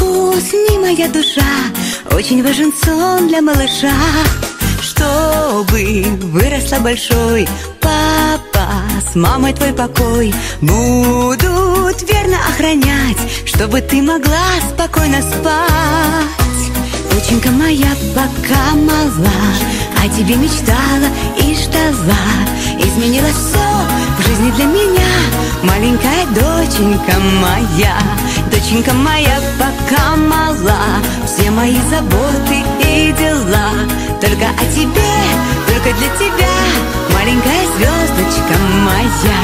Усни, моя душа, очень важен сон для малыша. Чтобы выросла большой, папа с мамой твой покой будут верно охранять, чтобы ты могла спокойно спать. Доченька моя пока мала, о тебе мечтала и ждала. Изменилось все в жизни для меня, маленькая доченька моя. Доченька моя пока мала, все мои заботы и дела только о тебе, только для тебя, маленькая звездочка моя.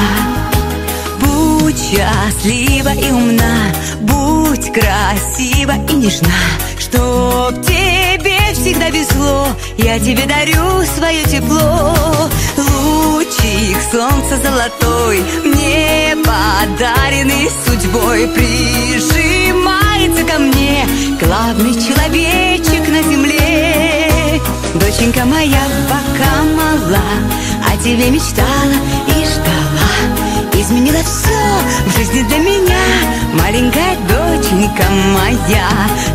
Будь счастлива и умна, будь красива и нежна, чтоб тебе всегда везло, я тебе дарю свое тепло. Лучик солнца золотой, мне подаренный судьбой, прижимается ко мне главный человечек на земле. Доченька моя пока мала, о тебе мечтала и ждала. Изменила все в жизни для меня, маленькая доченька моя.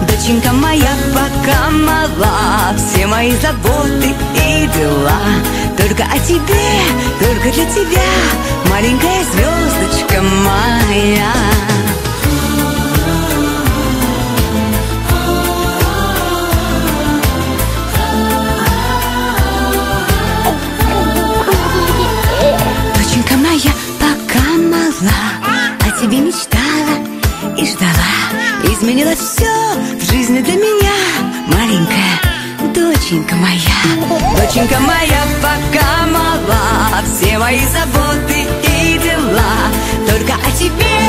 Доченька моя пока мала, все мои заботы и дела только о тебе, только для тебя, маленькая звездочка моя. Доченька моя пока мала, о тебе мечтала и ждала. Изменилось все в жизни для меня, маленькая доченька моя. Доченька моя пока мала, все мои заботы и дела только о тебе,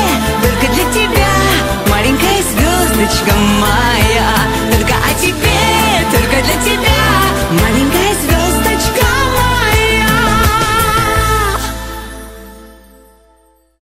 только для тебя, маленькая звездочка моя.